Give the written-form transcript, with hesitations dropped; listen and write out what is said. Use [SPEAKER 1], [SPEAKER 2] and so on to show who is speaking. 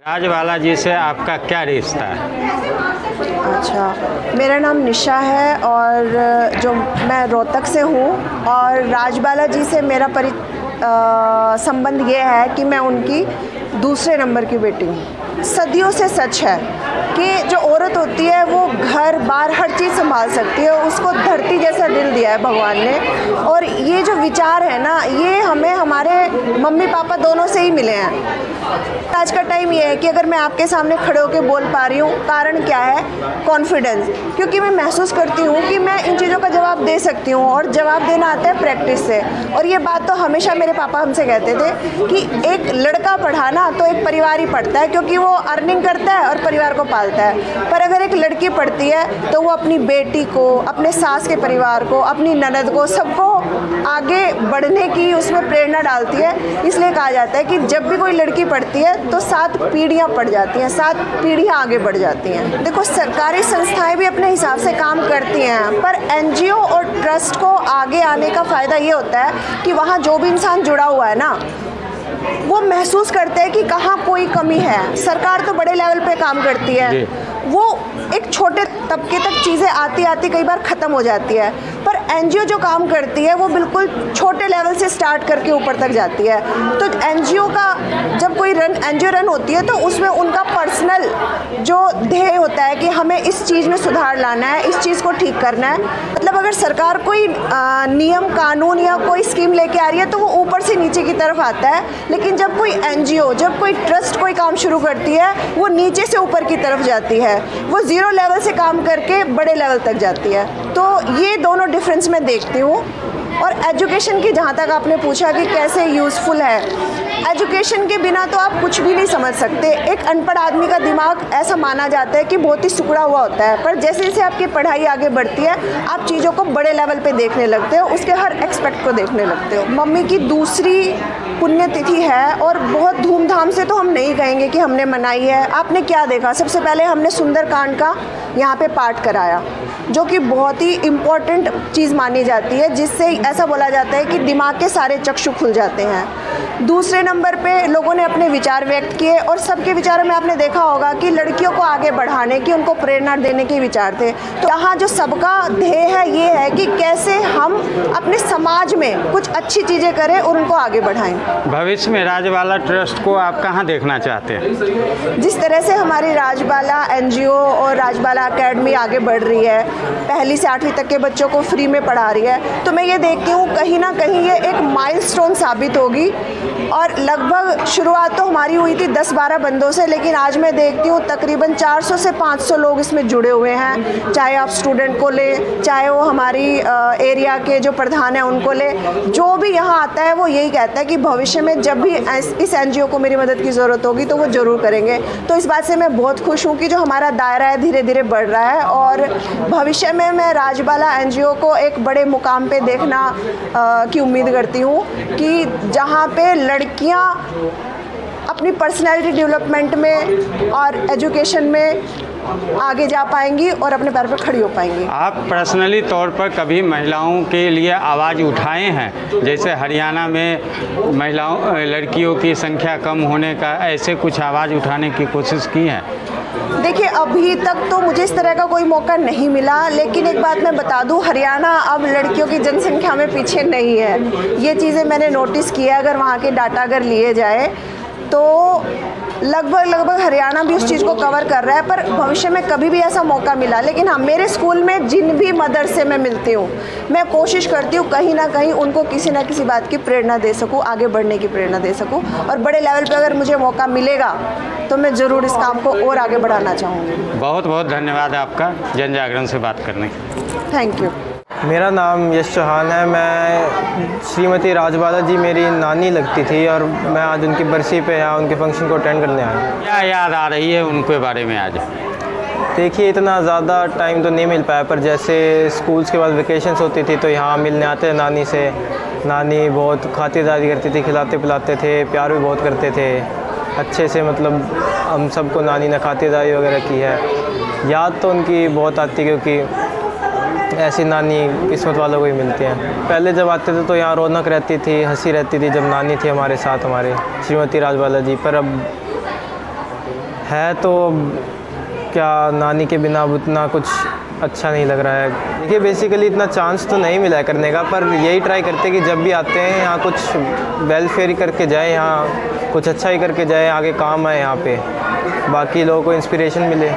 [SPEAKER 1] राजबाला जी से आपका क्या रिश्ता है?
[SPEAKER 2] अच्छा, मेरा नाम निशा है और जो मैं रोहतक से हूँ और राजबाला जी से मेरा संबंध ये है कि मैं उनकी दूसरे नंबर की बेटी हूँ। सदियों से सच है कि जो औरत होती है वो घर बार हर चीज़ संभाल सकती है, उसको धरती जैसा दिल दिया है भगवान ने। और ये जो विचार है ना, ये हमें हमारे मम्मी पापा दोनों से ही मिले हैं। आज का टाइम ये है कि अगर मैं आपके सामने खड़े होकर बोल पा रही हूँ, कारण क्या है? कॉन्फिडेंस, क्योंकि मैं महसूस करती हूँ कि मैं इन चीज़ों का जवाब दे सकती हूँ और जवाब देना आता है प्रैक्टिस से। और ये बात तो हमेशा मेरे पापा हमसे कहते थे कि एक लड़का पढ़ा ना तो एक परिवार ही पढ़ता है, क्योंकि वो अर्निंग करता है और परिवार को पालता है। पर अगर एक लड़की पढ़ती है तो वो अपनी बेटी को, अपने सास के परिवार को, अपनी ननद को, सबको आगे बढ़ने की उसमें प्रेरणा डालती है। इसलिए कहा जाता है कि जब भी कोई लड़की पढ़ती है तो 7 पीढ़ियाँ पढ़ जाती हैं, 7 पीढ़ियाँ आगे बढ़ जाती हैं। देखो, सरकारी संस्थाएं भी अपने हिसाब से काम करती हैं, पर एनजीओ और ट्रस्ट को आगे आने का फ़ायदा ये होता है कि वहाँ जो भी इंसान जुड़ा हुआ है ना, वो महसूस करते हैं कि कहाँ कोई कमी है। सरकार तो बड़े लेवल पे काम करती है, वो एक छोटे तबके तक चीज़ें आती आती कई बार ख़त्म हो जाती है, पर एनजीओ जो काम करती है वो बिल्कुल छोटे लेवल से स्टार्ट करके ऊपर तक जाती है। तो एनजीओ का जब कोई एनजीओ रन होती है तो उसमें उनका पर्सनल जो ध्येय होता है कि हमें इस चीज़ में सुधार लाना है, इस चीज़ को ठीक करना है। मतलब अगर सरकार कोई नियम कानून या कोई स्कीम लेके आ रही है तो वो ऊपर से नीचे की तरफ आता है, लेकिन जब कोई एनजीओ, जब कोई ट्रस्ट कोई काम शुरू करती है, वो नीचे से ऊपर की तरफ जाती है, वो ज़ीरो लेवल से काम करके बड़े लेवल तक जाती है। तो ये दोनों डिफरेंस मैं देखती हूँ। और एजुकेशन की जहाँ तक आपने पूछा कि कैसे यूज़फुल है, एजुकेशन के बिना तो आप कुछ भी नहीं समझ सकते। एक अनपढ़ आदमी का दिमाग ऐसा माना जाता है कि बहुत ही सिकुड़ा हुआ होता है, पर जैसे जैसे आपकी पढ़ाई आगे बढ़ती है आप चीज़ों को बड़े लेवल पे देखने लगते हो, उसके हर एक्सपेक्ट को देखने लगते हो। मम्मी की दूसरी पुण्यतिथि है और बहुत धूमधाम से तो हम नहीं कहेंगे कि हमने मनाई है। आपने क्या देखा? सबसे पहले हमने सुंदरकांड का यहाँ पे पाठ कराया, जो कि बहुत ही इम्पॉर्टेंट चीज़ मानी जाती है, जिससे ऐसा बोला जाता है कि दिमाग के सारे चक्षु खुल जाते हैं। दूसरे नंबर पे लोगों ने अपने विचार व्यक्त किए और सबके विचारों में आपने देखा होगा कि लड़कियों को आगे बढ़ाने की, उनको प्रेरणा देने के विचार थे। तो यहाँ जो सबका ध्येय है ये है कि कैसे हम अपने समाज में कुछ अच्छी चीज़ें करें और उनको आगे बढ़ाएं।
[SPEAKER 1] भविष्य में राजबाला ट्रस्ट को आप कहाँ देखना चाहते हैं?
[SPEAKER 2] जिस तरह से हमारी राजबाला एनजीओ और राजबाला एकेडमी आगे बढ़ रही है, 1 से 8वीं तक के बच्चों को फ्री में पढ़ा रही है, तो मैं ये देखती हूँ कहीं ना कहीं ये एक माइलस्टोन साबित होगी। और लगभग शुरुआत तो हमारी हुई थी 10-12 बंदों से, लेकिन आज मैं देखती हूँ तकरीबन 400 से 500 लोग इसमें जुड़े हुए हैं। चाहे आप स्टूडेंट को ले, चाहे वो हमारी एरिया के जो प्रधान हैं उनको ले, जो भी यहाँ आता है वो यही कहता है कि भविष्य में जब भी इस एनजीओ को मेरी मदद की ज़रूरत होगी तो वो ज़रूर करेंगे। तो इस बात से मैं बहुत खुश हूँ कि जो हमारा दायरा है धीरे धीरे बढ़ रहा है और भविष्य में मैं राजबाला एनजीओ को एक बड़े मुकाम पे देखना की उम्मीद करती हूँ कि जहाँ पे लड़कियाँ अपनी पर्सनैलिटी डेवलपमेंट में और एजुकेशन में आगे जा पाएंगी और अपने पैर पर खड़ी हो पाएंगी।
[SPEAKER 1] आप पर्सनली तौर पर कभी महिलाओं के लिए आवाज़ उठाए हैं? जैसे हरियाणा में लड़कियों की संख्या कम होने का, ऐसे कुछ आवाज़ उठाने की कोशिश की है?
[SPEAKER 2] देखिए, अभी तक तो मुझे इस तरह का कोई मौका नहीं मिला, लेकिन एक बात मैं बता दूं, हरियाणा अब लड़कियों की जनसंख्या में पीछे नहीं है। ये चीज़ें मैंने नोटिस किया। अगर वहाँ के डाटा अगर लिए जाए तो लगभग हरियाणा भी उस चीज़ को कवर कर रहा है। पर भविष्य में कभी भी ऐसा मौका मिला, लेकिन हाँ, मेरे स्कूल में जिन भी मदर से मैं मिलती हूँ, मैं कोशिश करती हूँ कहीं ना कहीं उनको किसी ना किसी बात की प्रेरणा दे सकूँ, आगे बढ़ने की प्रेरणा दे सकूँ। और बड़े लेवल पे अगर मुझे मौका मिलेगा तो मैं ज़रूर इस काम को और आगे बढ़ाना चाहूँगी।
[SPEAKER 1] बहुत बहुत धन्यवाद आपका जन जागरण से बात करने के लिए।
[SPEAKER 2] Thank you.
[SPEAKER 3] मेरा नाम यश चौहान है। मैं श्रीमती राजबाला जी मेरी नानी लगती थी और मैं आज उनकी बरसी पे यहाँ उनके फंक्शन को अटेंड करने आया हूँ।
[SPEAKER 1] क्या याद आ रही है उनके बारे में आज?
[SPEAKER 3] देखिए, इतना ज़्यादा टाइम तो नहीं मिल पाया, पर जैसे स्कूल्स के बाद वेकेशंस होती थी तो यहाँ मिलने आते थे नानी से। नानी बहुत खातिरदारी करती थी, खिलाते पिलाते थे, प्यार भी बहुत करते थे अच्छे से। मतलब हम सबको नानी ने खातिरदारी वगैरह की है। याद तो उनकी बहुत आती, क्योंकि ऐसी नानी किस्मत वालों को ही मिलती हैं। पहले जब आते थे तो यहाँ रौनक रहती थी, हंसी रहती थी जब नानी थी हमारे साथ, हमारे श्रीमती राजबाला जी। पर अब है तो क्या नानी के बिना अब उतना कुछ अच्छा नहीं लग रहा है। देखिए बेसिकली इतना चांस तो नहीं मिला है करने का, पर यही ट्राई करते कि जब भी आते हैं यहाँ कुछ वेलफेयर ही करके जाए, यहाँ कुछ अच्छा ही करके जाए, आगे काम आए यहाँ पे, बाकी लोगों को इंस्पिरेशन मिले।